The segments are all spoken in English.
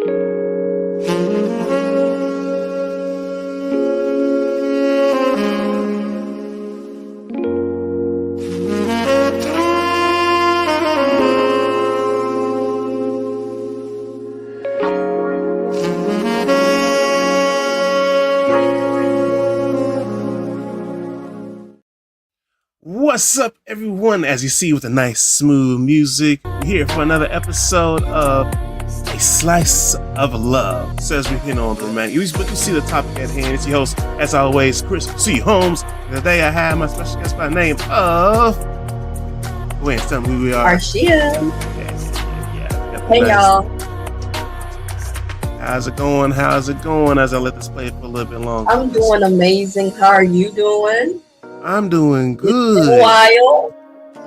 What's up, everyone? As you see, with the nice, smooth music, we're here for another episode of A Slice of Love. Says we're hitting on the man. But you see the topic at hand. It's your host, as always, Chris C. Holmes. And today I have my special guest by the name of. Go ahead and tell me who we are. Arshia. Yeah. Hey, y'all. How's it going? As I let this play for a little bit longer. I'm doing amazing. How are you doing? I'm doing good.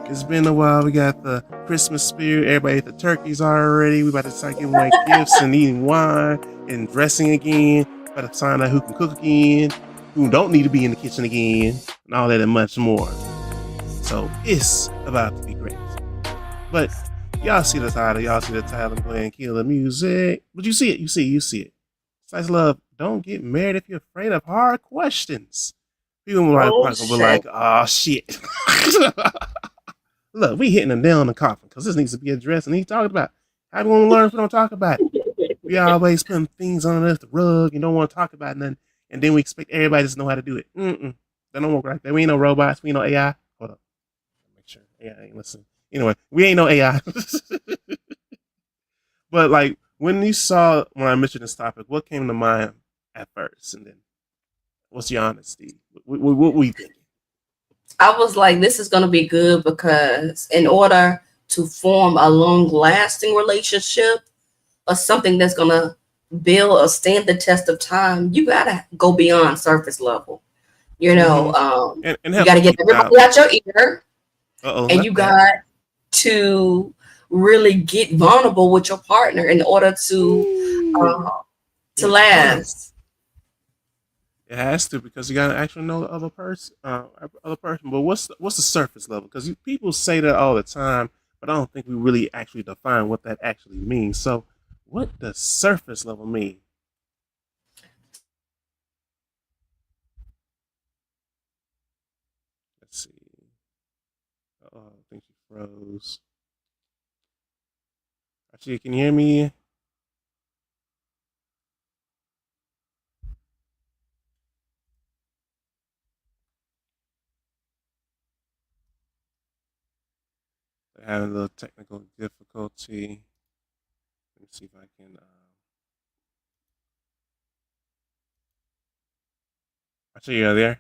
It's been a while. We got the Christmas spirit. Everybody ate the turkeys already. We about to start giving away gifts and eating wine and dressing again. About to find out who can cook again, who don't need to be in the kitchen again, and all that and much more. So it's about to be great. But y'all see the title. Go ahead and kill the music. But you see it. You see it. Slice of Love. Don't get married if you're afraid of hard questions. People will be like, oh, shit. Look, we hitting a nail in the coffin because this needs to be addressed and he's talking about. How do we want to learn if we don't talk about it? We always putting things underneath the rug and don't want to talk about nothing. And then we expect everybody to know how to do it. That don't work like that. We ain't no robots. We ain't no AI. Hold up. Make sure AI ain't listening. Anyway, we ain't no AI. But like, when I mentioned this topic, what came to mind at first? And then what's your honesty? What we thinking? I was like, this is going to be good because in order to form a long-lasting relationship or something that's going to build or stand the test of time, you got to go beyond surface level. You know, and you got to get everybody out your ear. And you got to really get vulnerable with your partner in order to last. It has to, because you gotta actually know the other person. But what's the surface level? Because people say that all the time, but I don't think we really actually define what that actually means. So, what does surface level mean? Let's see. I think she froze. Actually, can you hear me? Having a little technical difficulty. Let me see if I can. Actually, you're there.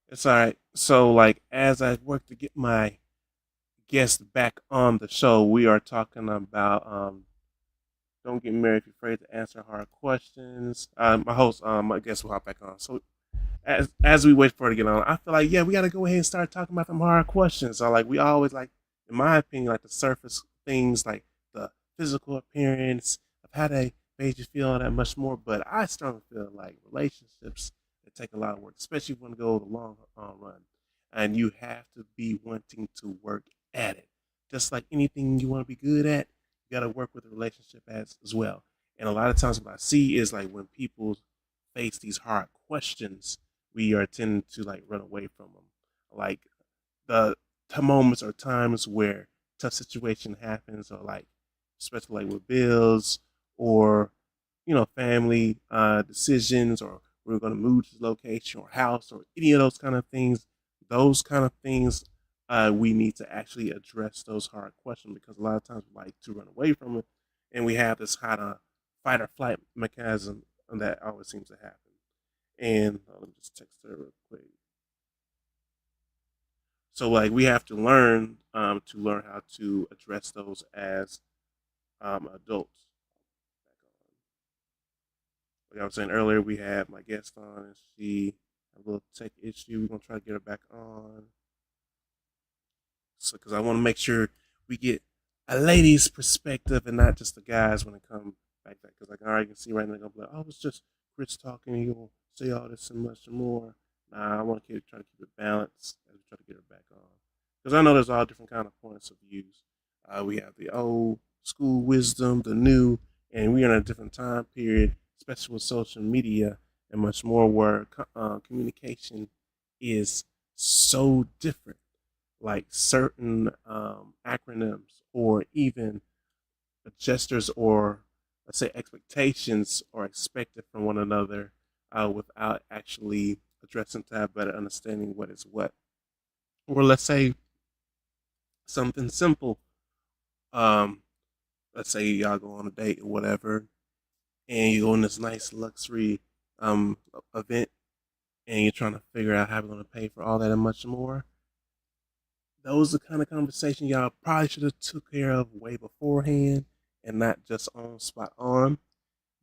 It's all right. So, like, as I work to get my guest back on the show, we are talking about don't get married if you're afraid to answer hard questions. My guest will hop back on. So as we wait for her to get on, I feel like we got to go ahead and start talking about them hard questions. So like we always like, in my opinion, like the surface things, like the physical appearance of how they made you feel, and that much more. But I strongly feel like relationships that take a lot of work, especially when you go the long run, and you have to be wanting to work at it. Just like anything you want to be good at, you got to work with the relationship as well. And a lot of times what I see is like when people face these hard questions, we are tending to like run away from them. Like the moments or times where tough situation happens, or like especially like with bills or family decisions, or we're going to move to the location or house or any of those kind of things. Those kind of things, we need to actually address those hard questions, because a lot of times we like to run away from it, and we have this kind of fight or flight mechanism that always seems to happen. And let me just text her real quick. So like we have to learn how to address those as adults. Like I was saying earlier, we had my guest on, and she had a little tech issue. We're gonna try to get her back on. So, because I want to make sure we get a lady's perspective and not just the guys when it comes back. Because like I already can see right now, they're gonna be like, "Oh, it's just Chris talking. He gonna say all this and much more." Nah, I want to try to keep it balanced as we try to get her back on. because I know there's all different kind of points of views. We have the old school wisdom, the new, and we are in a different time period, especially with social media and much more, where communication is so different. Like certain acronyms or even gestures or let's say expectations are expected from one another without actually addressing to have better understanding what is what. Or let's say something simple. Um, let's say y'all go on a date or whatever, and you go in this nice luxury event, and you're trying to figure out how you're going to pay for all that and much more. Those are the kind of conversation y'all probably should have took care of way beforehand, and not just on spot on.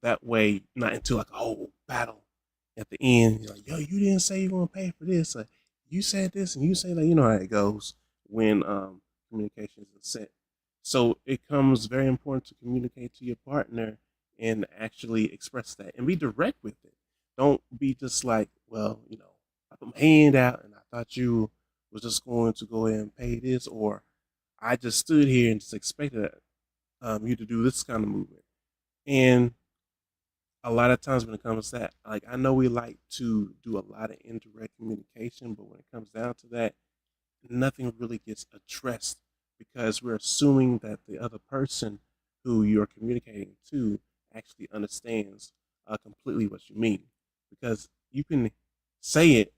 That way, not into like a whole battle at the end. You're like, yo, you didn't say you want to pay for this. Or, you said this and you say that. You know how it goes when communication is set. So it comes very important to communicate to your partner and actually express that and be direct with it. Don't be just like, well, I put my hand out and I thought you was just going to go ahead and pay this, or I just stood here and just expected you to do this kind of movement. And a lot of times when it comes to that, like I know we like to do a lot of indirect communication, but when it comes down to that, nothing really gets addressed because we're assuming that the other person who you're communicating to actually understands completely what you mean. Because you can say it,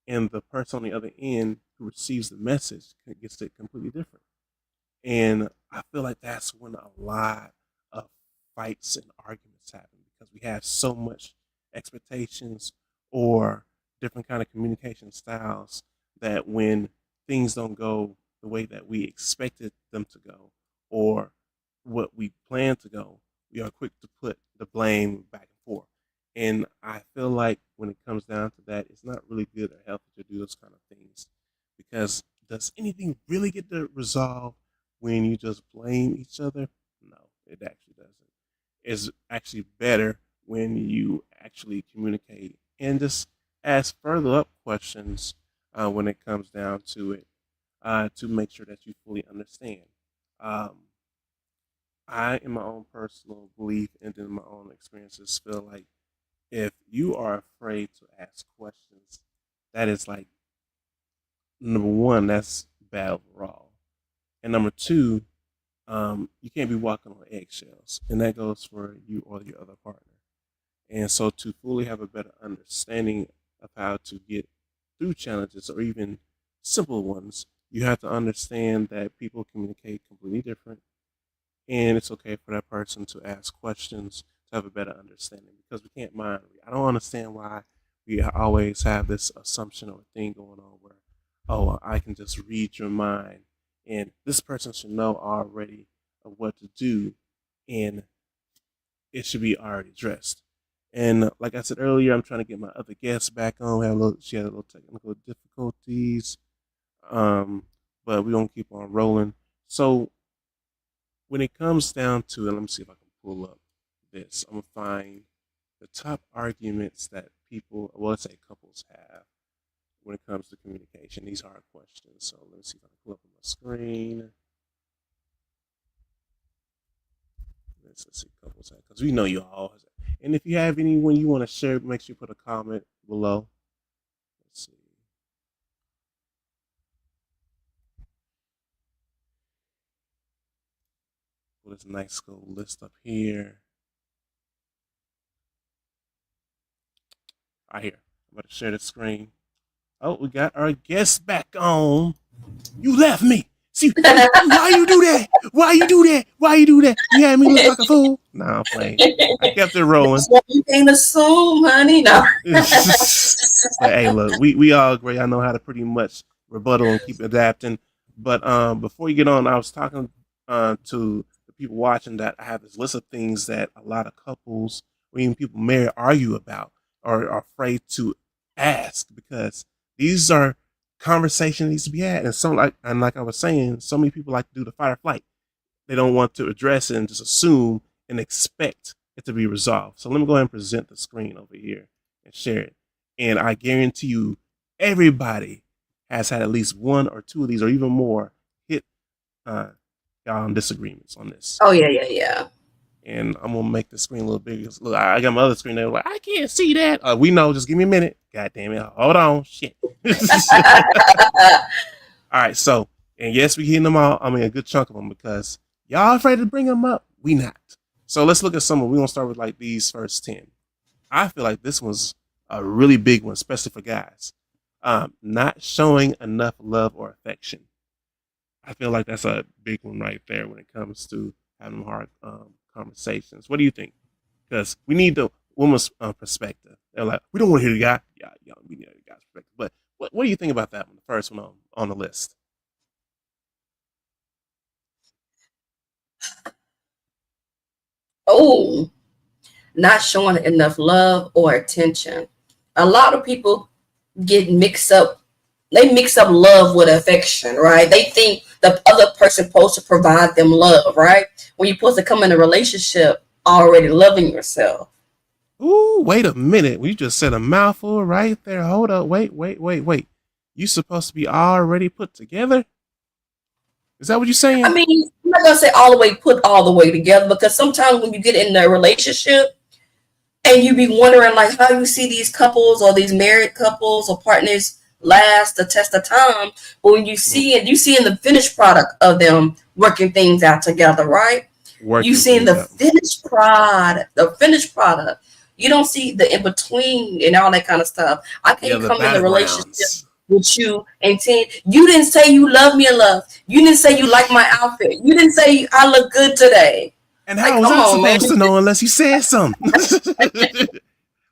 and the person on the other end who receives the message gets it completely different. And I feel like that's when a lot of fights and arguments happen because we have so much expectations or different kind of communication styles that when things don't go the way that we expected them to go or what we plan to go, we are quick to put the blame back and forth. And I feel like when it comes down to that, it's not really good or healthy to do those kind of things because does anything really get to resolve when you just blame each other? No, it actually doesn't. It's actually better when you actually communicate and just ask further up questions when it comes down to it to make sure that you fully understand. Um, I, in my own personal belief and in my own experiences, feel like if you are afraid to ask questions, that is like number one, that's bad overall. And number two, you can't be walking on eggshells, and that goes for you or your other partner. And so, to fully have a better understanding of how to get through challenges or even simple ones, you have to understand that people communicate completely different, and it's okay for that person to ask questions to have a better understanding because we can't mind read. I don't understand why we always have this assumption or thing going on where, oh, I can just read your mind and this person should know already of what to do and it should be already addressed. And like I said earlier, I'm trying to get my other guests back on. She had a little technical difficulties, um, but we're gonna keep on rolling. So when it comes down to it, let me see if I can pull up this. I'm gonna find the top arguments that people, well, let's say couples have when it comes to communication. These hard questions. So let me see if I can pull up on my screen. Let's see couples have because we know you all. And if you have anyone you want to share, make sure you put a comment below. Let's see. Put this nice little list up here. Right here. I'm about to share the screen. Oh, we got our guest back on. You left me. See, why you do that? Why you do that? Why you do that? You had me look like a fool. Nah, I'm playing. I kept it rolling. That's what you can assume, honey. No. But hey, look, we all agree. I know how to pretty much rebuttal and keep adapting. But before you get on, I was talking to the people watching that I have this list of things that a lot of couples or even people married argue about or are afraid to ask because these are conversations needs to be had. And some like I was saying, so many people like to do the fight or flight. They don't want to address it and just assume and expect it to be resolved. So let me go ahead and present the screen over here and share it. And I guarantee you, everybody has had at least one or two of these or even more hit y'all on disagreements on this. Oh yeah, yeah, yeah. And I'm gonna make the screen a little bigger. Look, I got my other screen there. Like I can't see that. We know. Just give me a minute. God damn it. Hold on. Shit. All right. So, and yes, we hitting them all. I mean, a good chunk of them because y'all afraid to bring them up. We not. So let's look at some of. We gonna start with like these first 10. I feel like this was a really big one, especially for guys. Not showing enough love or affection. I feel like that's a big one right there when it comes to having hard conversations. What do you think? Because we need the woman's perspective. They're like, we don't want to hear the guy. Yeah, yeah, we need the guy's perspective. But what do you think about that one? The first one on the list. Oh, not showing enough love or attention. A lot of people get mixed up. They mix up love with affection, right? They think the other person supposed to provide them love, right? When you're supposed to come in a relationship already loving yourself. Ooh, wait a minute. We just said a mouthful right there. Hold up. Wait. You supposed to be already put together? Is that what you're I saying? mean, I'm not gonna say put all the way together because sometimes when you get in a relationship and you be wondering like how you see these couples or these married couples or partners last the test of time, but when you Mhm. see it, you see in the finished product of them working things out together, right? You Working see in things the out. finished product. You don't see the in between and all that kind of stuff. I Yeah, can't the come in the relationship battlegrounds. with you and saying you didn't say you love me enough. You didn't say you like my outfit. You didn't say I look good today. And Like, how was come I on, man. supposed to know unless you said something?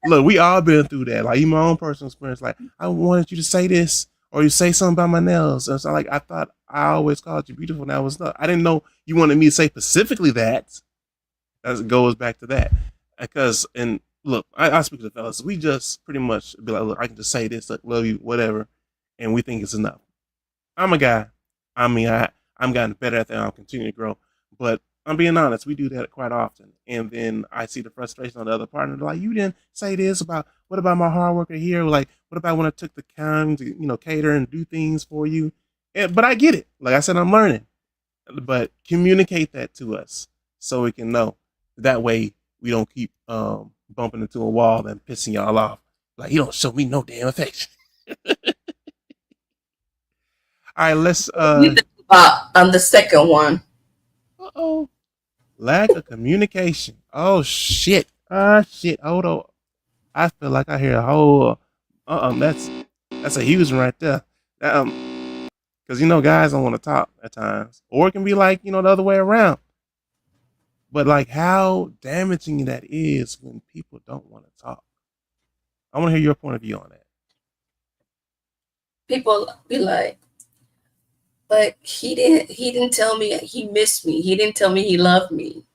Look, we all been through that. Like, even my own personal experience. Like, I wanted you to say this, or you say something about my nails. And so, like, I thought I always called you beautiful. Now it's not. I didn't know you wanted me to say specifically that. As it goes back to that, because and look, I speak to the fellas. We just pretty much be like, look, I can just say this, like, love you, whatever, and we think it's enough. I'm a guy. I mean, I'm gotten better at that. I'm continuing to grow, but I'm being honest. We do that quite often, and then I see the frustration on the other partner. They're like, you didn't say this about what about my hard worker here? Like, what about when I took the time to cater and do things for you? But I get it. Like I said, I'm learning, but communicate that to us so we can know. That way, we don't keep bumping into a wall and pissing y'all off. Like, you don't show me no damn affection. All right, let's You think about the second one. oh, lack of communication. Oh shit. Ah shit. Hold on. I feel like I hear a whole that's a huge one right there. That, because guys don't want to talk at times, or it can be like the other way around. But like how damaging that is when people don't want to talk. I want to hear your point of view on that. People be like, but he didn't tell me he missed me. He didn't tell me he loved me.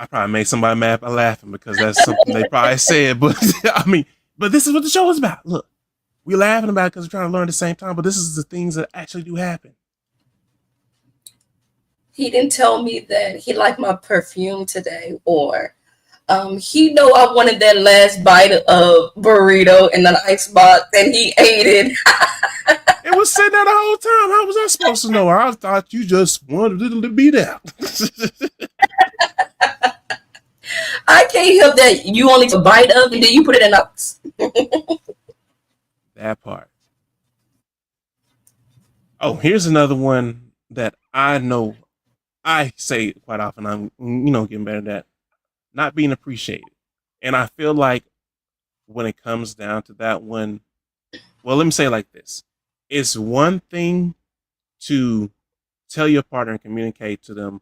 I probably made somebody mad by laughing because that's something they probably said. But I mean, but this is what the show is about. Look, we're laughing about it because we're trying to learn at the same time. But this is the things that actually do happen. He didn't tell me that he liked my perfume today, or he know I wanted that last bite of burrito in an icebox, and he ate it. It was sitting there the whole time. How was I supposed to know? I thought you just wanted it to be there. I can't help that you only took a bite of, and then you put it in a. That part. Oh, here's another one that I know I say quite often. I'm getting better at that. Not being appreciated, and I feel like when it comes down to that one, well, let me say it like this: it's one thing to tell your partner and communicate to them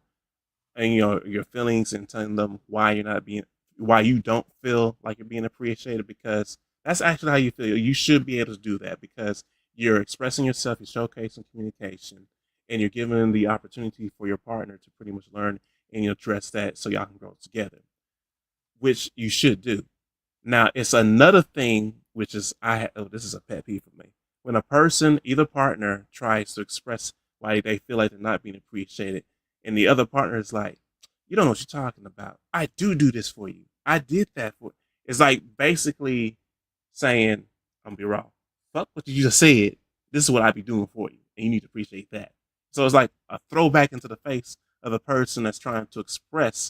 and your feelings and telling them why you don't feel like you're being appreciated, because that's actually how you feel. You should be able to do that because you're expressing yourself, you're showcasing communication, and you're giving the opportunity for your partner to pretty much learn and address that so y'all can grow together, which you should do. Now, it's another thing, which is this is a pet peeve for me. When a person, either partner, tries to express why they feel like they're not being appreciated, and the other partner is like, "You don't know what you're talking about. I do this for you. I did that for." You. It's like basically saying, I'm gonna be raw. Fuck what you just said. This is what I be doing for you, and you need to appreciate that. So it's like a throwback into the face of the person that's trying to express.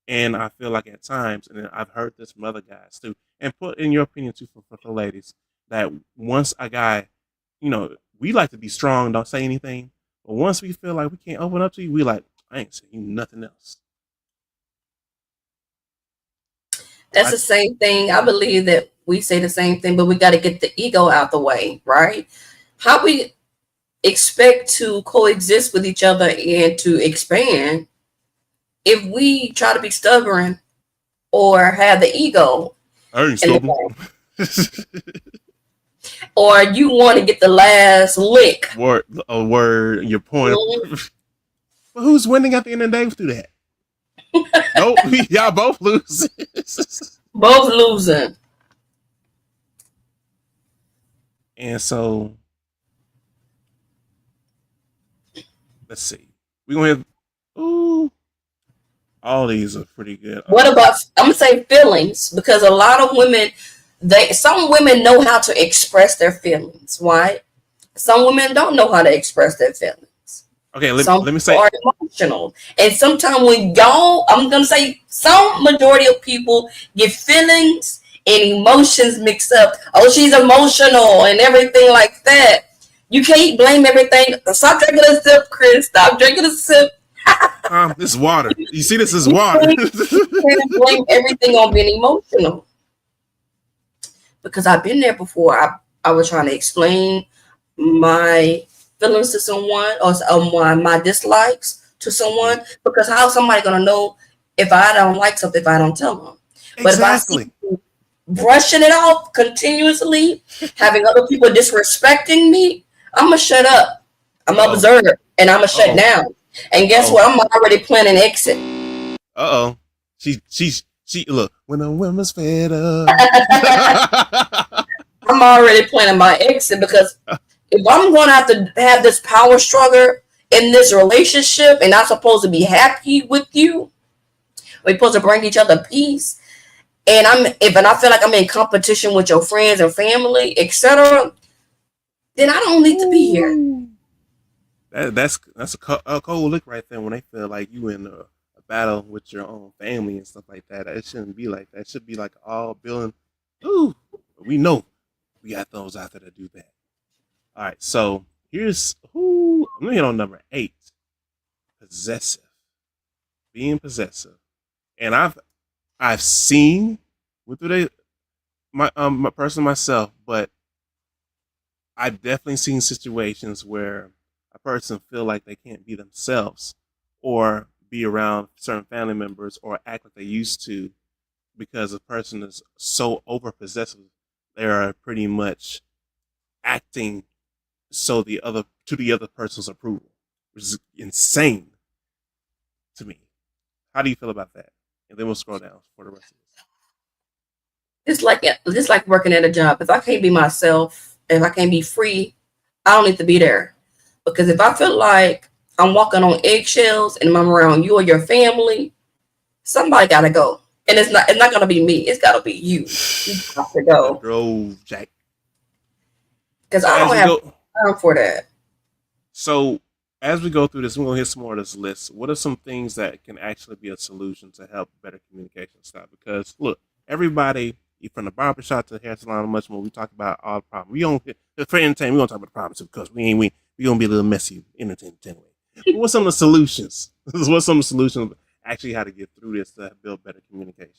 And I feel like at times, and I've heard this from other guys too, and put in your opinion too for ladies, that once a guy, we like to be strong, don't say anything. But once we feel like we can't open up to you, we like, I ain't saying you nothing else. That's I the same thing. I believe that we say the same thing, but we got to get the ego out the way, right? How we expect to coexist with each other and to expand if we try to be stubborn or have the ego I ain't in the stubborn. way, or you want to get the last lick. word, your point. Mhm. But who's winning at the end of the day through that? Nope, y'all both lose. Both losing. And so, let's see. We gonna have, ooh, all these are pretty good. What about, I'm gonna say feelings, because a lot of women, some women know how to express their feelings, right? Some women don't know how to express their feelings. Okay, Some let me people say. are emotional. And sometimes when y'all, I'm gonna say some majority of people get feelings and emotions mixed up. Oh, she's emotional and everything like that. You can't blame everything. Stop drinking a sip, Chris. Stop drinking a sip. This is water. You see, this is You water. can't blame everything on being emotional. Because I've been there before. I was trying to explain my feelings to someone, or my dislikes to someone, because how is somebody gonna know if I don't like something if I don't tell them? But if I see Exactly. people brushing it off continuously, having other people disrespecting me, I'm gonna shut up. I'm gonna Uh observe and I'm gonna oh. shut down. And guess Oh. what? I'm already planning exit. Oh. She. Look, when a woman's fed up. I'm already planning my exit, because if I'm going to have this power struggle in this relationship and I'm supposed to be happy with you, we're supposed to bring each other peace, and I feel like I'm in competition with your friends and family, etc., then I don't need to be here. That's a cold look right there when they feel like you in a battle with your own family and stuff like that. It shouldn't be like that. It should be like all building. Ooh, we know we got those out there to do that. All right, so here's who I'm gonna hit on number 8: possessive, being possessive, and I've seen with my person myself, but I've definitely seen situations where a person feel like they can't be themselves or be around certain family members or act like they used to because a person is so over possessive. They are pretty much acting to the other person's approval, which is insane to me. How do you feel about that? And then we'll scroll down for the rest of this. It's like working at a job. If I can't be myself, if I can't be free, I don't need to be there. Because if I feel like I'm walking on eggshells and I'm around you or your family, somebody gotta go. And it's not gonna be me. It's gotta be you. You have to The go. drove Jack. Because So I as don't we have go, time for that. so as we go through this, we're gonna hit some more of this list. What are some things that can actually be a solution to help better communication style? Because look, everybody from the barbershop to the hair salon and much more, we talk about all the problems. We don't for entertainment, we don't talk about the problems because we gonna be a little messy entertainment anyway. But what's some of the solutions? What's some of the solutions actually how to get through this to build better communication?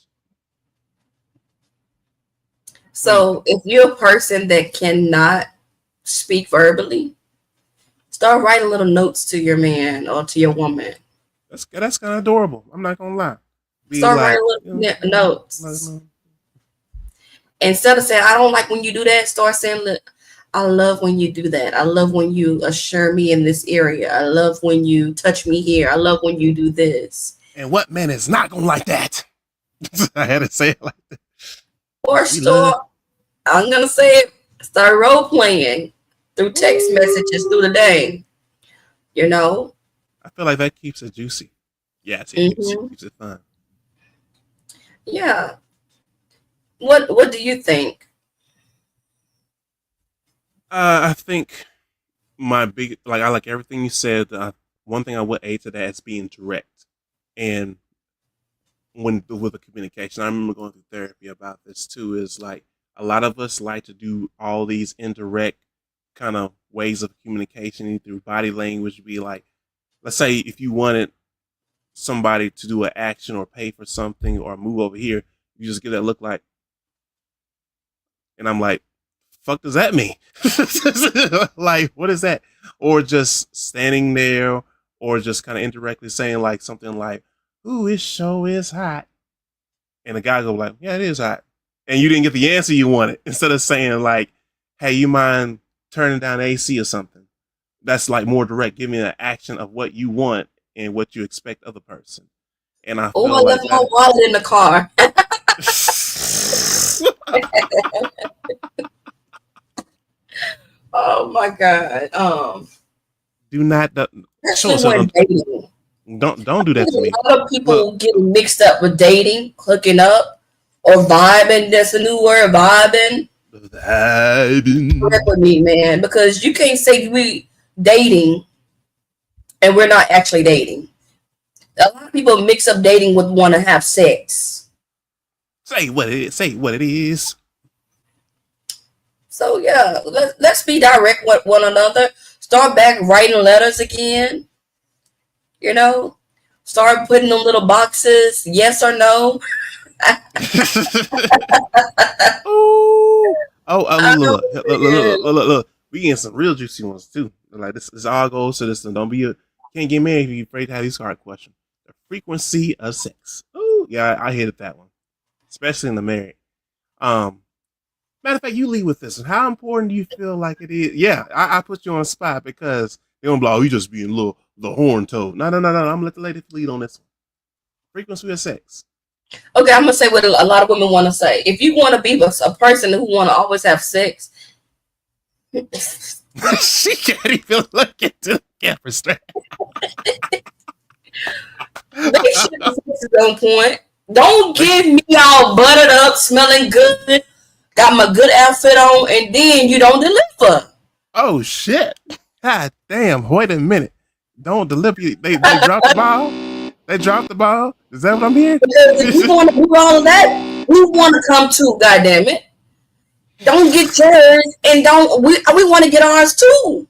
What do you So think? if you're a person that cannot speak verbally, start writing little notes to your man or to your woman. That's kind of adorable. I'm not gonna lie. Be Start like, writing little notes. Instead of saying, I don't like when you do that, start saying, look, I love when you do that. I love when you assure me in this area. I love when you touch me here. I love when you do this. and what man is not gonna like that? I had to say it like that. Or We love. start, I'm going to say it, start role playing through text messages through the day. You know? I feel like that keeps it juicy. Yeah, Hmm. keeps it fun. Yeah. What do you think? I think my big like I like everything you said. One thing I would add to that is being direct and when with the communication. I remember going through therapy about this too. Is like a lot of us like to do all these indirect kind of ways of communication through body language. Be like, let's say if you wanted somebody to do an action or pay for something or move over here, you just get that look like, and I'm like, fuck does that mean? Like, what is that? Or just standing there, or just kind of indirectly saying like something like, "Ooh, this show is hot," and the guy go like, "Yeah, it is hot," and you didn't get the answer you wanted. Instead of saying like, "Hey, you mind turning down AC or something?" That's like more direct, giving an action of what you want and what you expect of the person. And I Oh, I feel left like my that. wallet in the car. Oh my God. Do not show Especially us. when dating. Don't I do that think to me. a lot of Look, people get mixed up with dating, hooking up, or vibing. That's a new word, vibing. Correct vibing. with me, man, because you can't say we dating and we're not actually dating. A lot of people mix up dating with want to have sex. Say what it is. Say what it is. So yeah, let's be direct with one another. Start back writing letters again. You know, start putting them little boxes, yes or no. Oh, Oh, look. We getting some real juicy ones too. Like this all goes to this. And don't be a can't get married if you afraid to have these hard questions. The frequency of sex. Oh, yeah, I hated that one, especially in the married. Um, Matter of fact, you lead with this. How important do you feel like it is? Yeah, I put you on the spot because they don't be like, oh, you just being a little the horn toad. No. I'm gonna let the lady lead on this one. Frequency of sex. okay, I'm gonna say what a lot of women want to say. If you want to be a person who want to always have sex, make She can't even look into the camera straight. sure the sex is on point. Don't give me all buttered up, smelling good, got my good outfit on, and then you don't deliver. Oh shit! God damn! Wait a minute! Don't deliver. They dropped the ball. They dropped the ball. Is that what I'm hearing? Because if you want to do all of that, we want to come too. Goddamn it! Don't get yours, and don't we want to get ours too.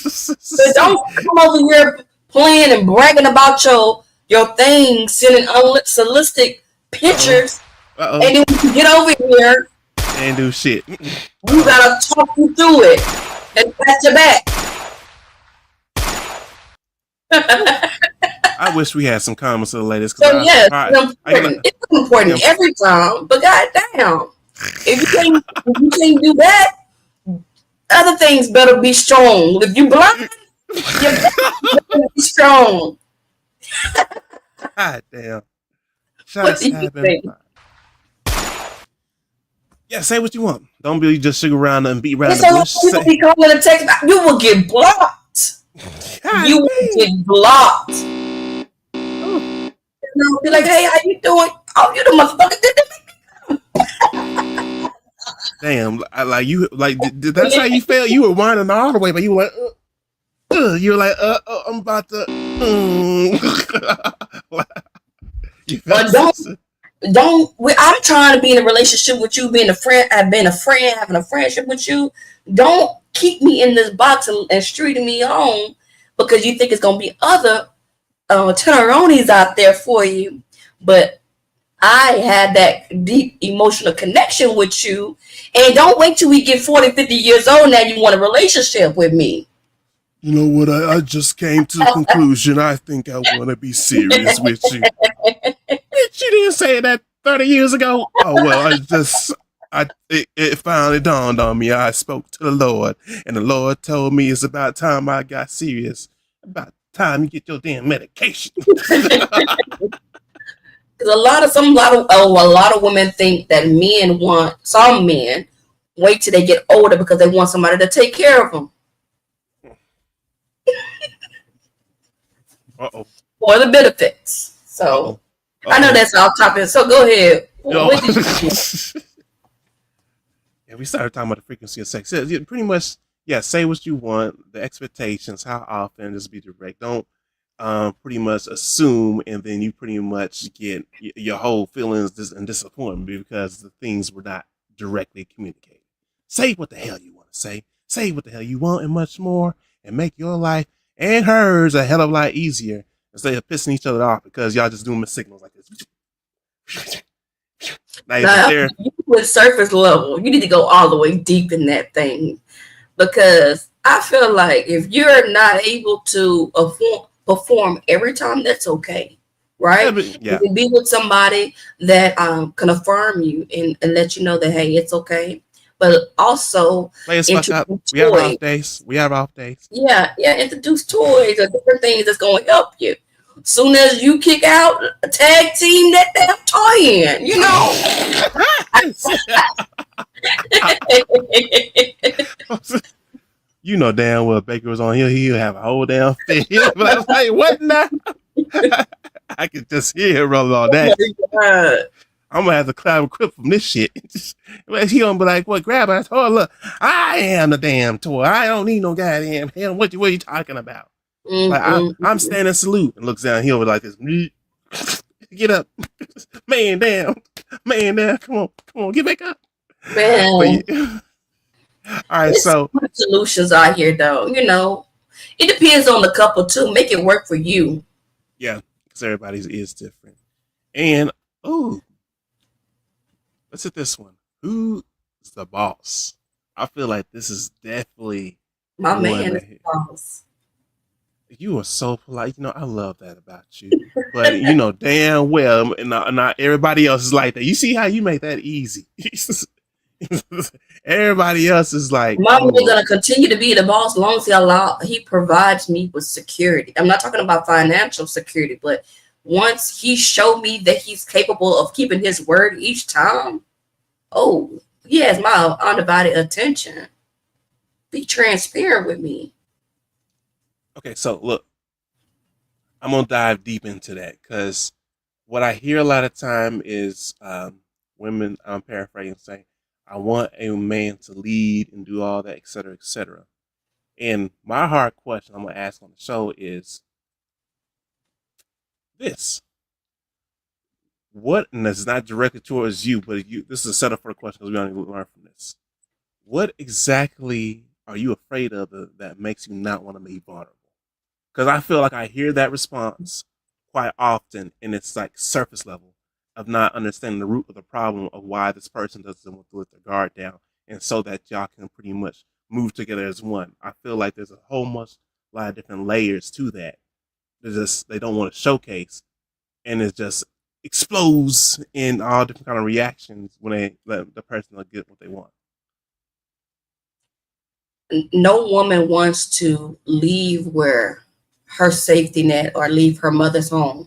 So don't come over here playing and bragging about your thing, sending unsolicited Uh oh. pictures, Uh oh. and then when you get over here, Ain't do shit. we Uh oh. gotta talk you through it and pat your back. I wish we had some comments to the ladies because So yes, I, it's I get important. It's important a, every time. But goddamn, if you can't do that, other things better be strong. If you blind, you better be strong. God damn. What Shots do you have been think? fired. Yeah, say what you want. Don't be just sugar around and beat around It's the a lot bush. of people be calling a text. You will get blocked. God You will damn. get blocked. Oh, Be like, hey, how you doing? Oh, you the motherfucker. damn. Like you, like that's how you felt. You were whining all the way, but you were like, you were like, I'm about to. You But felt sensitive. I'm trying to be in a relationship with you, being a friend. I've been a friend, having a friendship with you. Don't keep me in this box and streeting me on because you think it's gonna be other tenoronis out there for you. But I had that deep emotional connection with you. And don't wait till we get 40, 50 years old. Now you want a relationship with me. You know what? I just came to the conclusion. I think I want to be serious with you. Bitch, you didn't say that 30 years ago. Oh, well, it finally dawned on me. I spoke to the Lord, and the Lord told me it's about time I got serious. About time you get your damn medication. Because a lot of women think that some men wait till they get older because they want somebody to take care of them Uh oh. for the benefits. Uh So oh. Uh I know oh. that's off topic. So go ahead. Yo. What did you think? And we started talking about the frequency of sex. Yeah, pretty much, yeah, say what you want, the expectations, how often, just be direct. Don't pretty much assume, and then you pretty much get your whole feelings and disappointment because the things were not directly communicated. Say what the hell you want to say what the hell you want, and much more, and make your life and hers a hell of a lot easier instead of pissing each other off because y'all just doing the signals like this. Like, Now, there, you with surface level, you need to go all the way deep in that thing because I feel like if you're not able to perform every time, that's okay, yeah, right? but You yeah, can be with somebody that can affirm you and let you know that hey, it's okay, but also players fuck up. introduce We have toys. off days. We have off days. Yeah, yeah, introduce toys or different things that's going to help you. Soon as you kick out, tag team that damn toy in, you know. You know damn well Baker was on here. He'll have a whole damn fit. But I was like, what now? I could just hear him rolling all Oh that. my God. I'm gonna have to climb a clip from this shit. He gonna be like, "What? Grab it!" I told her, "Look, I am the damn toy. I don't need no goddamn hell. What you talking about? Like I'm Mm-mm. standing salute," and looks down. He'll be like this. Get up, man down, man down. Come on, get back up. But Man, yeah. All right, it's so solutions out here though. You know, it depends on the couple too. Make it work for you. yeah, because everybody's is different. And oh, let's hit this one. Who's the boss? I feel like this is definitely My one man is that the boss. you are so polite. You know, I love that about you. But you know damn well, not everybody else is like that. You see how you make that easy. Everybody else is like, My oh man's Lord. gonna continue to be the boss as long as he provides me with security. I'm not talking about financial security, but once he showed me that he's capable of keeping his word each time, oh, he has my undivided attention. Be transparent with me. Okay, so look, I'm gonna dive deep into that because what I hear a lot of time is women. I'm paraphrasing, saying, "I want a man to lead and do all that, etc., etc." And my hard question I'm gonna ask on the show is this: what? And this is not directly towards you, but you. This is a setup for the question because we only learn from this. What exactly are you afraid of that makes you not want to be vulnerable? Because I feel like I hear that response quite often, and it's like surface level of not understanding the root of the problem of why this person doesn't want to let their guard down, and so that y'all can pretty much move together as one. I feel like there's a whole much lot of different layers to that. They don't want to showcase, and it just explodes in all different kind of reactions when they let the person get what they want. No woman wants to leave where her safety net or leave her mother's home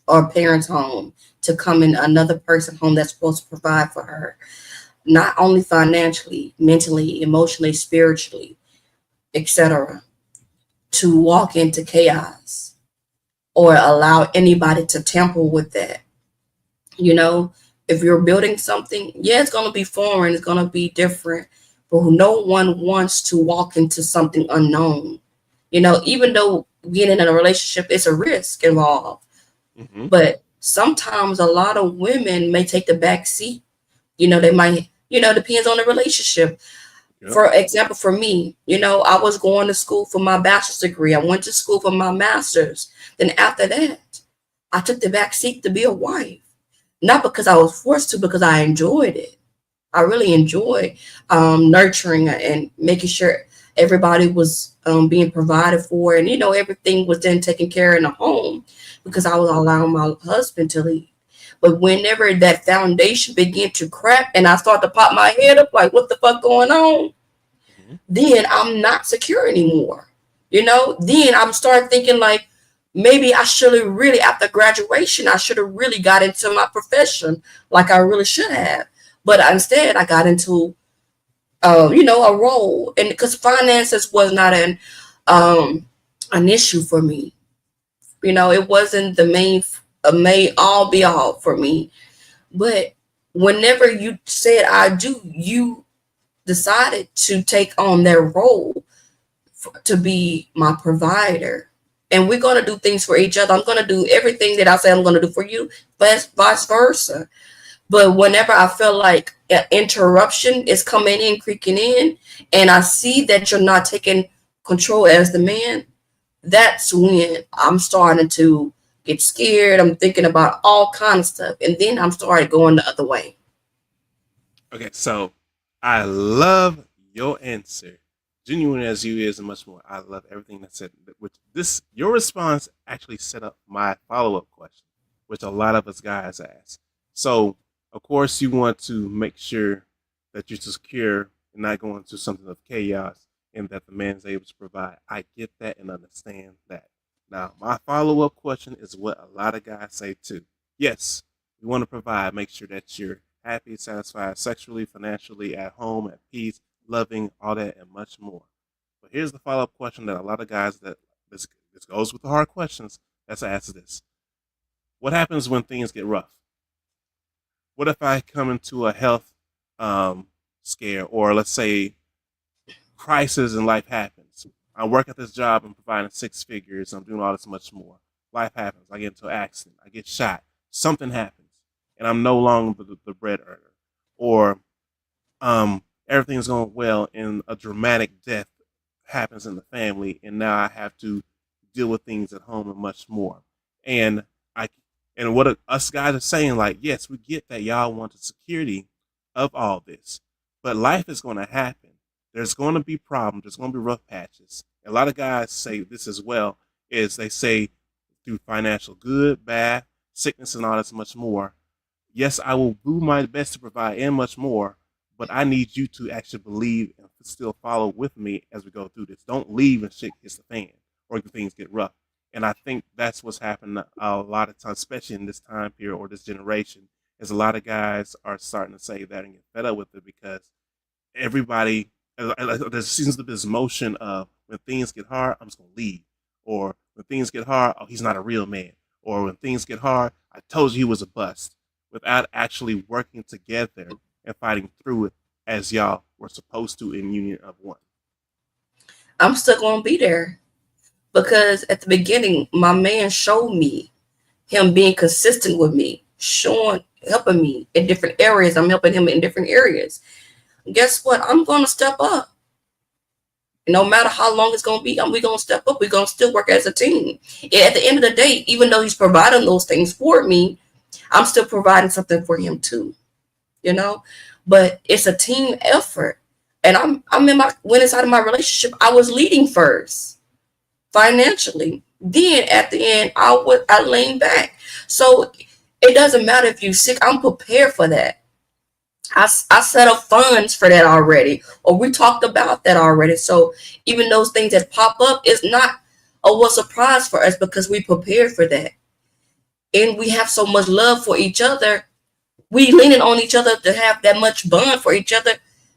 or parents' home to come in another person's home that's supposed to provide for her, not only financially, mentally, emotionally, spiritually, etc., to walk into chaos or allow anybody to tamper with that. You know, if you're building something, yeah, it's going to be foreign, it's going to be different, but no one wants to walk into something unknown. You know, even though getting in a relationship is a risk involved, Mm-hmm. but sometimes a lot of women may take the back seat. You know, they might, depends on the relationship. Yep. For example, for me, I was going to school for my bachelor's degree. I went to school for my master's. Then after that, I took the back seat to be a wife. Not because I was forced to, because I enjoyed it. I really enjoyed nurturing and making sure everybody was being provided for, and everything was then taken care of in the home because I was allowing my husband to lead. But whenever that foundation began to crack and I start to pop my head up like, what the fuck going on? Mm-hmm. Then I'm not secure anymore. Then I'm starting thinking like maybe I should have really, after graduation, I should have really got into my profession like I really should have. But instead, I got into, a role, and because finances was not an issue for me. It wasn't the main all be all for me. But whenever you said I do, you decided to take on that role to be my provider. And we're going to do things for each other. I'm going to do everything that I say I'm going to do for you, vice versa. But whenever I feel like an interruption is coming in, creaking in, and I see that you're not taking control as the man, that's when I'm starting to get scared. I'm thinking about all kind of stuff. And then I'm started going the other way. Okay, so I love your answer. Genuine as you is and much more. I love everything that said. Which this your response actually set up my follow up question, which a lot of us guys ask. So of course you want to make sure that you're secure and not going into something of chaos, and that the man is able to provide. I get that and understand that. Now my follow up question is what a lot of guys say too. Yes, we want to provide. Make sure that you're happy, satisfied sexually, financially, at home, at peace, loving, all that, and much more. But here's the follow up question that a lot of guys that this goes with the hard questions. Let's ask this: what happens when things get rough? What if I come into a health um, scare, or let's say crisis in life happens? I work at this job, I'm providing six figures, I'm doing all this much more. Life happens. I get into an accident. I get shot. Something happens, and I'm no longer the bread earner, or everything's going well, and a dramatic death happens in the family, and now I have to deal with things at home and much more. And I and what us guys are saying, like, yes, we get that y'all want the security of all this, but life is going to happen. There's going to be problems. There's going to be rough patches. A lot of guys say this as well. Is they say through financial good, bad, sickness, and all this much more. Yes, I will do my best to provide and much more, but I need you to actually believe and still follow with me as we go through this. Don't leave and shit hits the fan or things get rough. And I think that's what's happened a lot of times, especially in this time period or this generation, is a lot of guys are starting to say that and get fed up with it because everybody, there seems to be this motion of when things get hard, I'm just going to leave. Or when things get hard, oh, he's not a real man. Or when things get hard, I told you he was a bust, without actually working together and fighting through it as y'all were supposed to in union of one. I'm still going to be there because at the beginning, my man showed me him being consistent with me, showing, helping me in different areas. I'm helping him in different areas. Guess what? I'm going to step up. No matter how long it's going to be, we're going to step up. We're going to still work as a team. And at the end of the day, even though he's providing those things for me, I'm still providing something for him too, you know. But it's a team effort, and I'm in my when inside of my relationship, I was leading first financially. Then at the end, I lean back. So it doesn't matter if you're sick. I'm prepared for that. I set up funds for that already, or we talked about that already. So even those things that pop up is not a surprise for us because we prepared for that, and we have so much love for each other. We leaning on each other to have that much bond for each other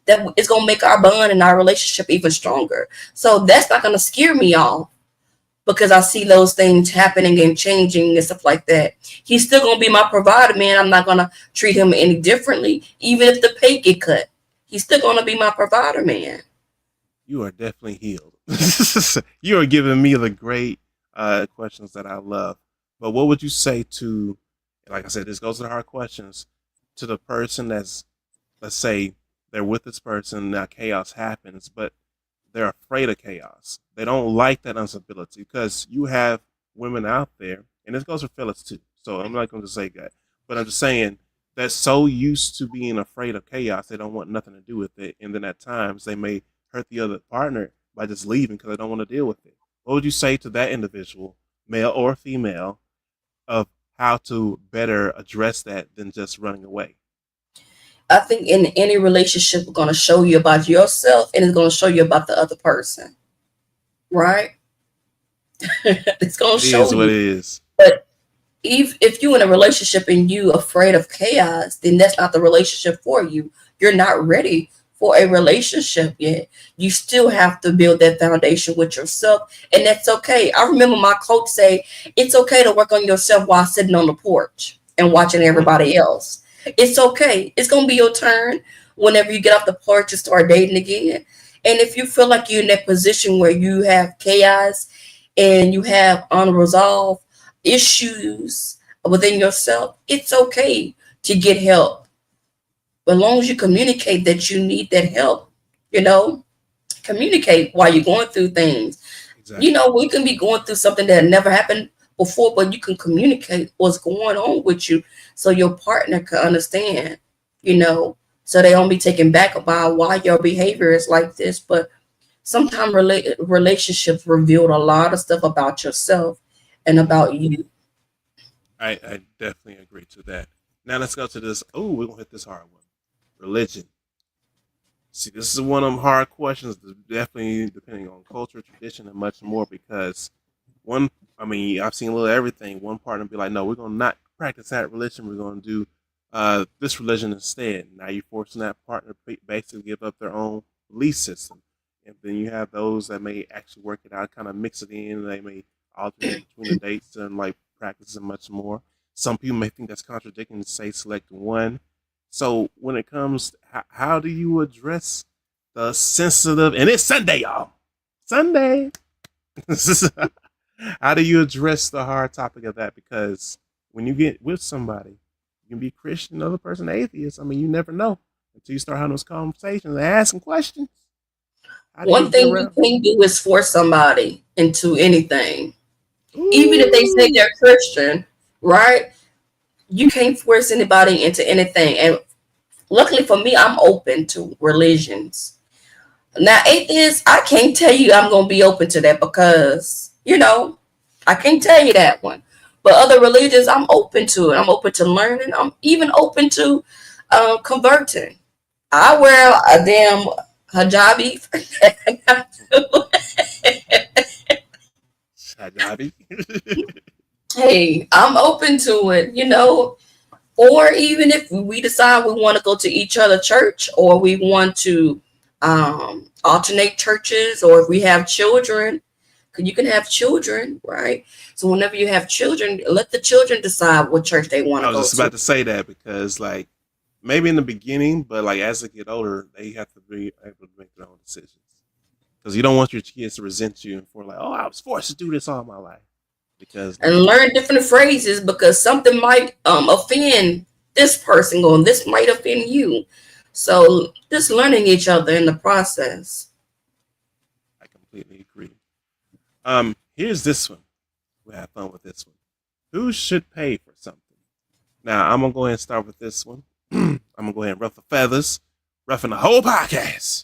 that it's gonna make our bond and our relationship even stronger. So that's not gonna scare me off because I see those things happening and changing and stuff like that. He's still gonna be my provider, man. I'm not gonna treat him any differently, even if the pay get cut. He's still gonna be my provider, man. You are definitely healed. You are giving me the great questions that I love. But what would you say to, like I said, this goes to the hard questions, to the person that's, let's say, they're with this person, now chaos happens, but they're afraid of chaos. They don't like that instability because you have women out there, and this goes for fellas too. So I'm not going to say that, but I'm just saying they're so used to being afraid of chaos, they don't want nothing to do with it, and then at times they may hurt the other partner by just leaving because they don't want to deal with it. What would you say to that individual, male or female, of how to better address that than just running away? I think in any relationship, it's gonna show you about yourself and it's gonna show you about the other person, right? It's gonna It show is what you. it is. But if you in a relationship and you afraid of chaos, then that's not the relationship for you. You're not ready for a relationship yet. You still have to build that foundation with yourself, and that's okay. I remember my coach say, "It's okay to work on yourself while sitting on the porch and watching Mm-hmm. everybody else. It's okay. It's gonna be your turn. whenever you get off the porch and start dating again. And if you feel like you're in that position where you have chaos and you have unresolved issues within yourself, it's okay to get help. As long as you communicate that you need that help, you know, communicate while you're going through things. You Exactly. know, we can be going through something that never happened before, but you can communicate what's going on with you so your partner can understand, you know, so they don't be taken back about why your behavior is like this. But sometimes relationships revealed a lot of stuff about yourself and about you. I definitely agree to that. Now let's go to this. Oh, we're gonna hit this hard one. Religion. See, this is one of them hard questions. Definitely depending on culture, tradition, and much more. Because one, I mean, I've seen a little everything. One partner be like, "No, we're gonna not practice that religion. We're gonna do this religion instead." Now you're forcing that partner to basically give up their own belief system. And then you have those that may actually work it out, kind of mix it in. They may alternate between the dates and like practice and much more. Some people may think that's contradicting to say select one. So when it comes, how do you address the sensitive? And it's Sunday, y'all. Sunday. How do you address the hard topic of that? Because when you get with somebody, you can be Christian, another person atheist. I mean, you never know until you start having those conversations and asking questions. How do you One get thing you around? can't do is force somebody into anything. Even if they say Ooh, they're Christian, right? You can't force anybody into anything. And luckily for me, I'm open to religions. Now, atheists, I can't tell you I'm going to be open to that because, you know, I can't tell you that one. But other religions, I'm open to it. I'm open to learning. I'm even open to converting. I wear a damn hijabi. Shajabi. Hey, I'm open to it, you know. Or even if we decide we want to go to each other church, or we want to alternate churches, or if we have children, because you can have children, right? So whenever you have children, let the children decide what church they want I to was go just to. about to say that because, like, maybe in the beginning, but like as they get older, they have to be able to make their own decisions. Because you don't want your kids to resent you for like, oh, I was forced to do this all my life. Because And learn different phrases because something might offend this person, or this might offend you. So just learning each other in the process. I completely agree. Here's this one. We have fun with this one. Who should pay for something? Now I'm gonna go ahead and start with this one. I'm gonna go ahead and ruffle feathers, roughing the whole podcast.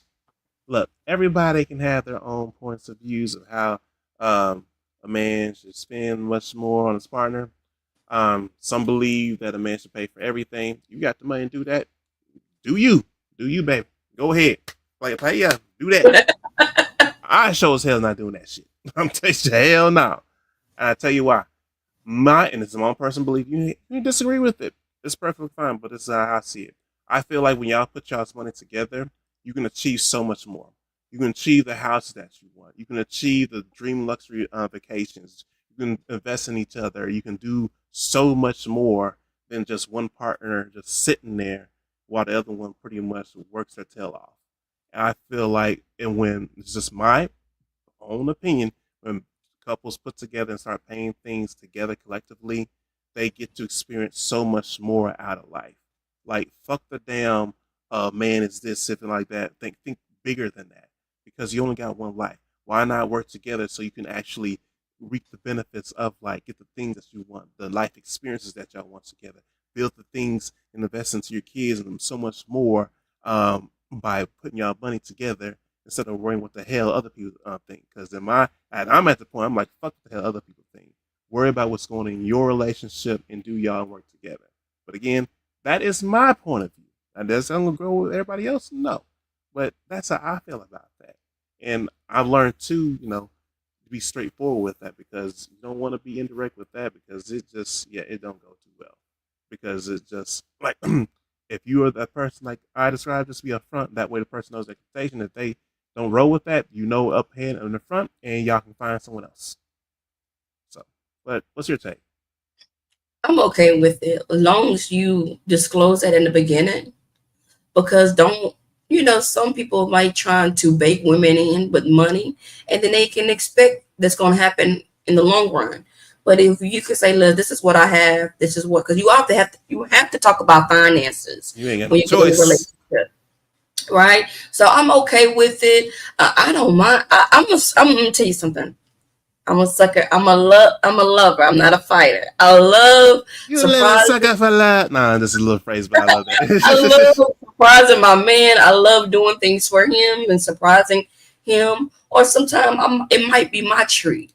Look, everybody can have their own points of views of how um, a man should spend much more on his partner. Some believe that a man should pay for everything. You got the money to do that. Do you? Do you, baby? Go ahead. Play yeah. Do that. I sure as hell not doing that shit. I'm telling you, hell no. And I tell you why. And it's my own personal belief. You disagree with it. It's perfectly fine, but this is how I see it. I feel like when y'all put y'all's money together, you can achieve so much more. You can achieve the house that you want. You can achieve the dream luxury vacations. You can invest in each other. You can do so much more than just one partner just sitting there while the other one pretty much works their tail off. And I feel like, and when it's just my own opinion, when couples put together and start paying things together collectively, they get to experience so much more out of life. Like fuck the damn man is this something like that. Think bigger than that because you only got one life. Why not work together so you can actually reap the benefits of life, get the things that you want, the life experiences that y'all want together, build the things and invest into your kids and so much more by putting y'all money together instead of worrying what the hell other people think. Because I'm at the point I'm like, fuck what the hell other people think. Worry about what's going on in your relationship and do y'all work together. But again, that is my point of view. And does that go with everybody else? No, but that's how I feel about that. And I've learned too, to be straightforward with that because you don't want to be indirect with that because it just it don't go too well because it's just like if you are that person like I described, just be upfront. That way, the person knows their expectation. If they don't roll with that, up ahead in the front, and y'all can find someone else. So, but what's your take? I'm okay with it as long as you disclose that in the beginning. because don't some people might try to bait women in with money, and then they can expect that's going to happen in the long run. But if you could say, look, this is what I have, this is what, because you have to talk about finances You ain't got no when you get in a choice. relationship, right? So I'm okay with it. I don't mind. I'm gonna tell you something. I'm a sucker. I'm a lover. I'm not a fighter. I love You a little surprise. sucker for love. Nah, this is a little phrase, but I love I that. love surprising my man. I love doing things for him and surprising him. Or sometimes it might be my treat.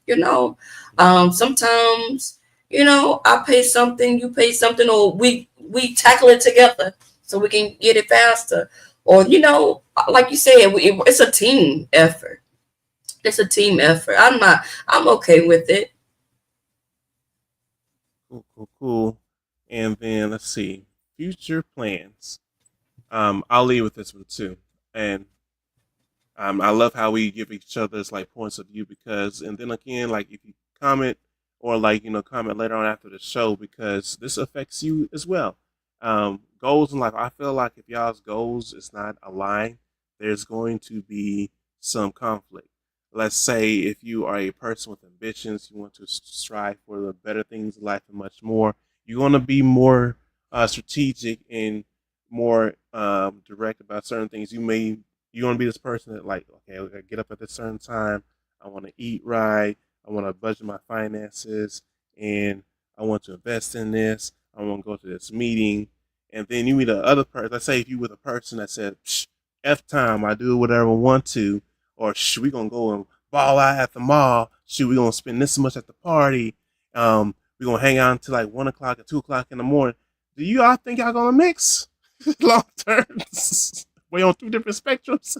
Sometimes I pay something, you pay something, or we tackle it together so we can get it faster. Or like you said, it's a team effort. It's a team effort. I'm okay with it. Cool, cool, cool. And then let's see, future plans. I'll leave with this one too. And I love how we give each other's like points of view because, and then again, like if you comment or like comment later on after the show because this affects you as well. Goals in life. I feel like if y'all's goals is not aligned, there's going to be some conflict. Let's say if you are a person with ambitions, you want to strive for the better things in life and much more. You want to be more strategic and more direct about certain things. You want to be this person that like, okay, I gotta get up at this certain time. I want to eat right. I want to budget my finances, and I want to invest in this. I want to go to this meeting, and then you meet a other person. Let's say if you with a person that said, "F time, I do whatever I want to," or we gonna go and ball out at the mall. We gonna spend this much at the party. We gonna hang out until like 1 o'clock or 2 o'clock in the morning. Do you all think y'all gonna mix long term? We on two different spectrums.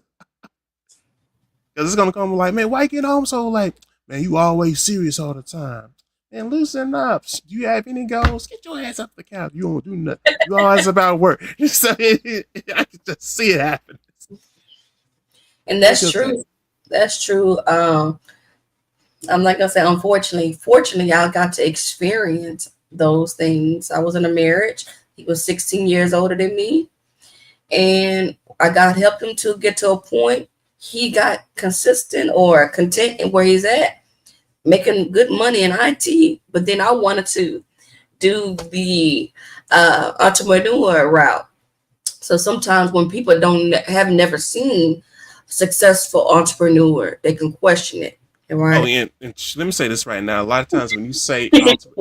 Because it's gonna come like, man, why you get home so like, man, you always serious all the time. Man, loosen up. Do you have any goals? Get your ass up the couch. You don't do nothing. You always about work. So I can just see it happen. And What's that's your take? true. That's true. I'm not gonna say unfortunately. Fortunately, I got to experience those things. I was in a marriage. He was 16 years older than me, and I got helped him to get to a point. He got consistent or content in where he's at, making good money in IT. But then I wanted to do the entrepreneur route. So sometimes when people don't have never seen successful entrepreneur, they can question it, Oh, right? and let me say this right now. A lot of times when you say,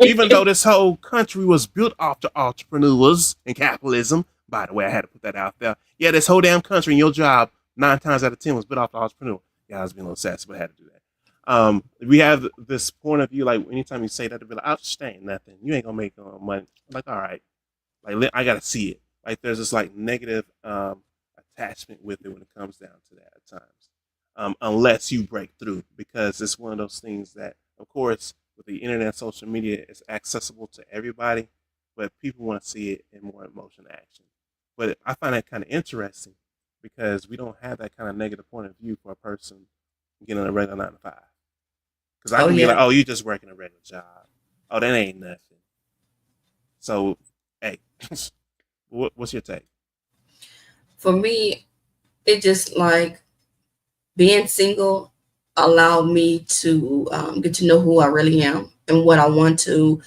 even though this whole country was built off the entrepreneurs and capitalism, by the way, I had to put that out there. Yeah, this whole damn country and your job, 9 times out of 10 was built off the entrepreneur. Yeah, I was being a little sassy, but I had to do that. We have this point of view, like anytime you say that, to be like, "I'll ain't nothing. You ain't gonna make money." I'm like, all right, like I gotta see it. Like there's this like negative attachment with it when it comes down to that at times, unless you break through, because it's one of those things that, of course, with the internet, social media, it's accessible to everybody, but people want to see it in more emotion action. But I find that kind of interesting because we don't have that kind of negative point of view for a person getting a regular 9 to 5. Because I Oh can be like, yeah. oh, you just working a regular job. Oh, that ain't nothing. So, hey, what's your take? For me, it just like being single allowed me to get to know who I really am and what I want to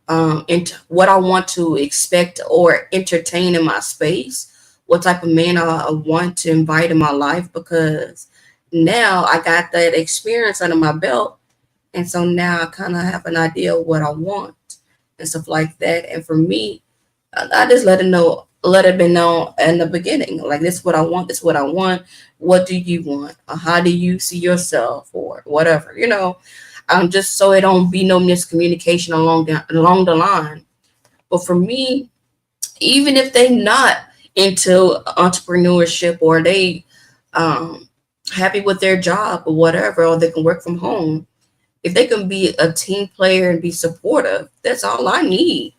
and what I want to expect or entertain in my space, what type of man I want to invite in my life, because now I got that experience under my belt, and so now I kind of have an idea of what I want and stuff like that. And for me, I just let it be known in the beginning. Like, this is what I want. This is what I want. What do you want? Or how do you see yourself, or whatever? Just so it don't be no miscommunication along the line. But for me, even if they not into entrepreneurship, or they um happy with their job or whatever, or they can work from home, if they can be a team player and be supportive, that's all I need.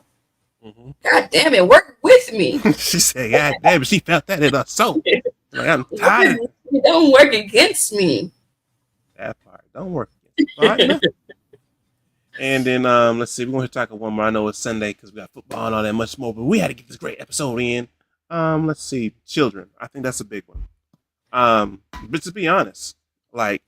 Hmm. God damn it, work with me. She said, God damn it, she felt that in her soul. Like, I'm Work tired of with me. Don't work against me. that part. Don't work against the partner. And then let's see, we're going to talk one more. I know it's Sunday because we got football and all that much more, but we had to get this great episode in. Let's see, children. I think that's a big one. But to be honest, like,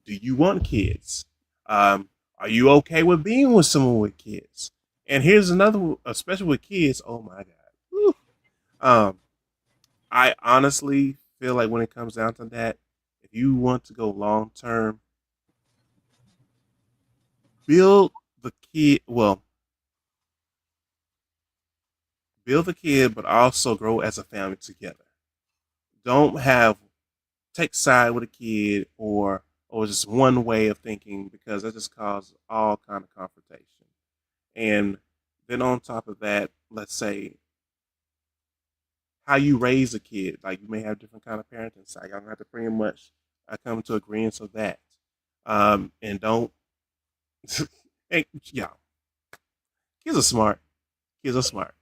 do you want kids? Are you okay with being with someone with kids? And here's another, especially with kids. Oh my god. Whew. Um, I honestly feel like when it comes down to that, if you want to go long term, build the kid. Well, build the kid, but also grow as a family together. Don't have take side with a kid or just one way of thinking because that just causes all kind of confrontation. And then on top of that, let's say how you raise a kid. Like you may have different kind of parenting style. Y'all don't have to pretty much come to agreement of that. And don't and yeah, kids are smart. Kids are smart.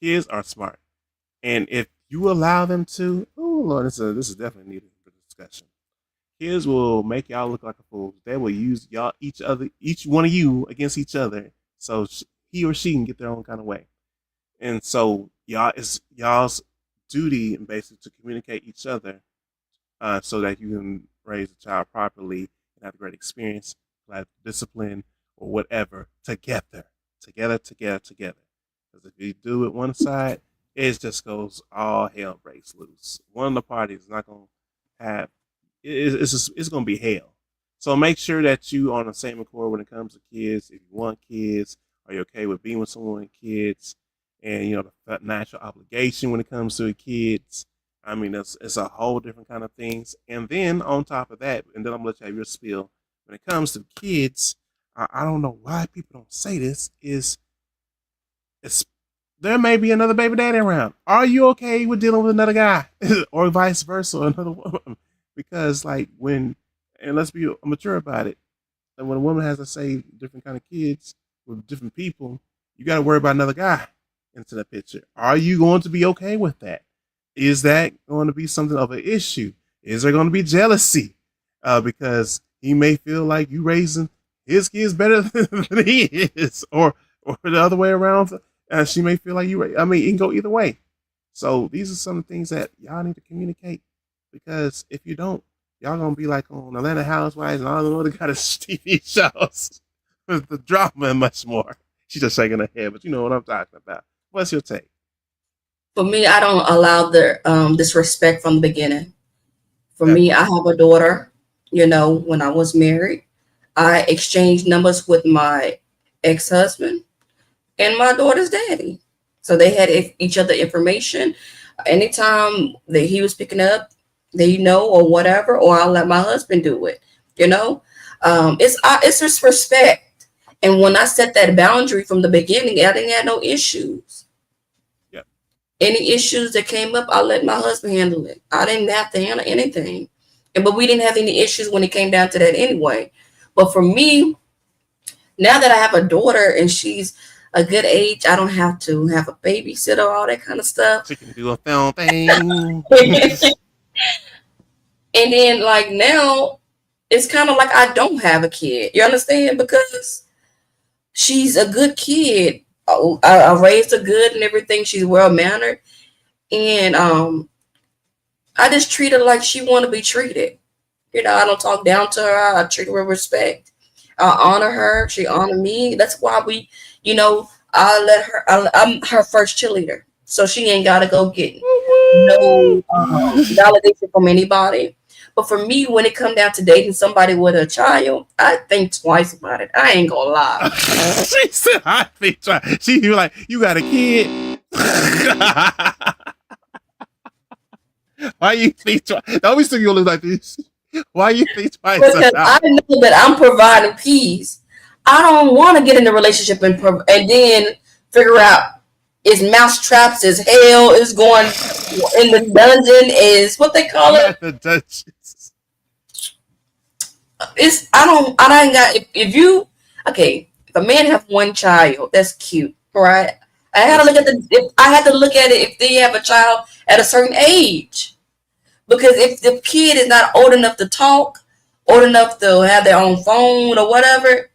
Kids are smart. And if you allow them to, oh Lord, this is definitely needed for discussion. Kids will make y'all look like a fool. They will use y'all each one of you against each other, so he or she can get their own kind of way. And so it's y'all's duty, basically, to communicate each other, so that you can raise a child properly and have a great experience, have discipline or whatever together. Because if you do it one side, it just goes all hell breaks loose. One of the parties is not gonna have it's gonna be hell. So make sure that you on the same accord when it comes to kids. If you want kids, are you okay with being with someone with kids? And the financial obligation when it comes to the kids. I mean, it's a whole different kind of things. And then on top of that, and then I'm gonna let you have your spiel. When it comes to kids, I don't know why people don't say this. It's there may be another baby daddy around. Are you okay with dealing with another guy, or vice versa, another woman? Because like and let's be mature about it. And when a woman has to say different kind of kids with different people, you got to worry about another guy into the picture. Are you going to be okay with that? Is that going to be something of an issue? Is there going to be jealousy? Because he may feel like you raising his kids better than he is, or the other way around. She may feel like you. I mean, it can go either way. So these are some things that y'all need to communicate because if you don't, y'all gonna be like on Atlanta Housewives and all the other kind of TV shows with the drama and much more. She's just shaking her head, but you know what I'm talking about. What's your take? For me, I don't allow the disrespect from the beginning. For That me, part. I have a daughter. When I was married, I exchanged numbers with my ex-husband and my daughter's daddy. So they had each other information. Anytime that he was picking up, or whatever, or I'll let my husband do it. You know, it's just respect. And when I set that boundary from the beginning, I didn't have no issues. Yeah. Any issues that came up, I let my husband handle it. I didn't have to handle anything. But we didn't have any issues when it came down to that anyway. But for me, now that I have a daughter and she's a good age, I don't have to have a babysitter, all that kind of stuff. She can do a film thing. And then like now, it's kind of like I don't have a kid. You understand? Because she's a good kid. I raised her good and everything. She's well mannered, and I just treat her like she want to be treated. I don't talk down to her. I treat her with respect. I honor her. She honor me. That's why I let her. I'm her first cheerleader, so she ain't got to go get no validation from anybody. But for me, when it come down to dating somebody with a child, I think twice about it. I ain't gonna lie. She said, "I think try." She was like, "You got a kid." Why you think twice? Always think you look like this. Why you think twice Because about I know that I'm providing peace. I don't want to get in a relationship and then figure out is mouse traps, is hell, is going in the dungeon, is what they call it. not the Duchess? I don't got if you okay, if a man have one child, that's cute, right? I had to That's look at cute. the if I had to look at it if they have a child at a certain age. Because if the kid is not old enough to talk, old enough to have their own phone or whatever,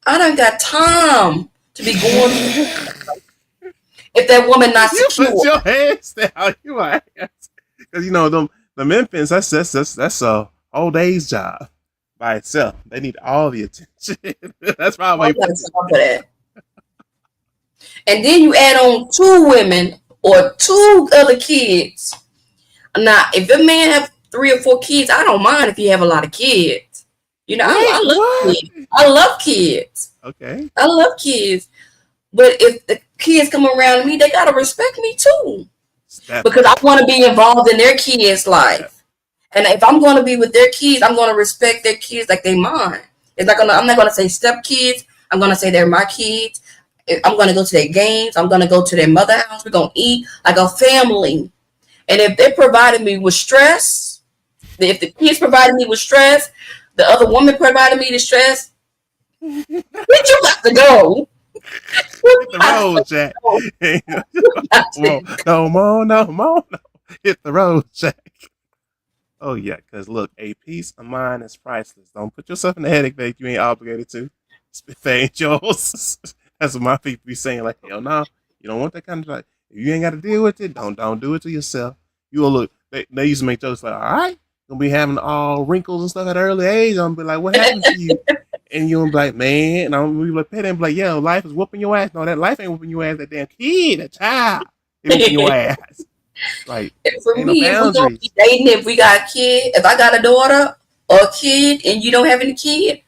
I don't got time to be going. if that woman not You secure. put your hands down. You are, because you know them infants. That's a whole day's job by itself. They need all the attention. That's probably I'm not talking for that. And then you add on 2 women or 2 other kids. Now, if a man have 3 or 4 kids, I don't mind if you have a lot of kids. You know, I love what? kids. I love kids. Okay. I love kids. But if the kids come around me, they gotta respect me too. Because I want to be involved in their kids' life. And if I'm going to be with their kids, I'm going to respect their kids like they mine. I'm not gonna say step kids. I'm gonna say they're my kids. I'm gonna go to their games. I'm gonna go to their mother house. We're gonna eat like a family. And if they provided me with stress, if the kids provided me with stress, the other woman provided me the stress, where'd you got to go? Hit the road, Jack. No more. Hit the road, Jack. Oh yeah, because look, a peace of mind is priceless. Don't put yourself in a headache that you ain't obligated to. If they ain't yours. That's what my people be saying. Like, hell no, you don't want that kind of like. If you ain't got to deal with it, don't do it to yourself. You will look. They used to make jokes like, all right, gonna be having all wrinkles and stuff at an early age. I'm be like, what happened to you? And you'll be like, man, and I'm gonna be like, pet and be like, yo, life is whooping your ass. No, that life ain't whooping your ass. That damn kid, that child, is whooping your ass. Like, for ain't me, no if we're gonna boundaries. be dating, if we got a kid, if I got a daughter or a kid, and you don't have any kid,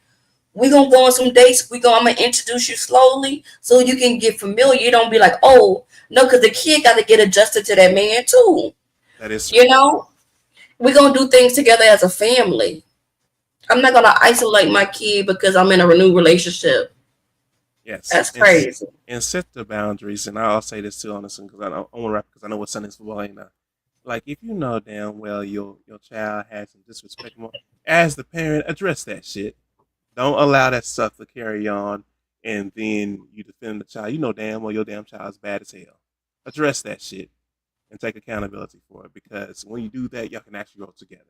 we gonna go on some dates. I'm gonna introduce you slowly so you can get familiar. You don't be like, oh no, because the kid got to get adjusted to that man too. That is, You know, we're gonna do things together as a family. I'm not gonna isolate my kid because I'm in a renewed relationship. yes, That's crazy. And set the boundaries. And I'll say this too on this one because I want to wrap because I know what Sunday's football ain't now. Like, if you know damn well your child has some disrespect, as the parent, address that shit. Don't allow that stuff to carry on, and then you defend the child. You know damn well your damn child's bad as hell. Address that shit and take accountability for it, because when you do that, y'all can actually grow together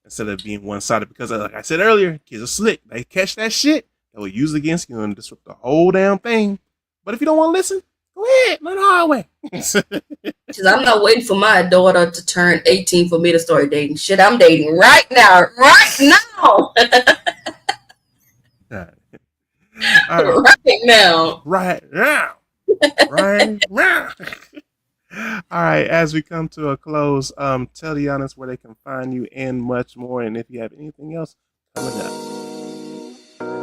instead of being one-sided. Because like I said earlier, kids are slick. They catch that shit, they will use it against you and disrupt the whole damn thing. But if you don't want to listen, go ahead, learn the hard way. Because I'm not waiting for my daughter to turn 18 for me to start dating. Shit, I'm dating right now. Right now. Right now. Right now. All right, as we come to a close, tell the audience where they can find you and much more, and if you have anything else coming up.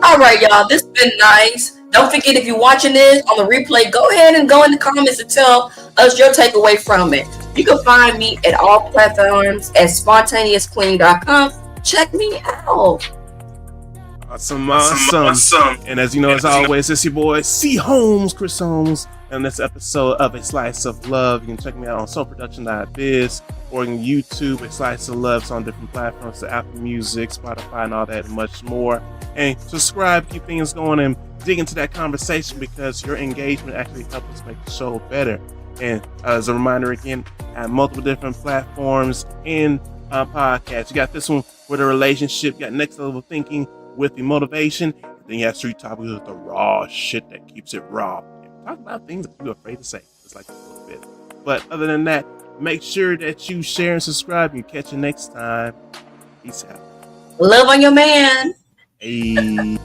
All right, y'all, this has been nice. Don't forget, if you're watching this on the replay, go ahead and go in the comments and tell us your takeaway from it. You can find me at all platforms at spontaneousqueen.com. Check me out. Awesome. And as you know, as always, it's your boy C Holmes, Chris Holmes, and this episode of A Slice of Love. You can check me out on soulproduction.biz or on YouTube. A Slice of Love is on different platforms, so Apple Music, Spotify, and all that, and much more. And subscribe, keep things going, and dig into that conversation, because your engagement actually helps us make the show better. And as a reminder again, I have multiple different platforms in podcasts. You got this one with a relationship, you got Next Level Thinking with the motivation, and then you have Street Topics with the raw shit that keeps it raw. And talk about things that you're afraid to say. It's like a little bit. But other than that, make sure that you share and subscribe, and catch you next time. Peace out. Love on your man. Hey.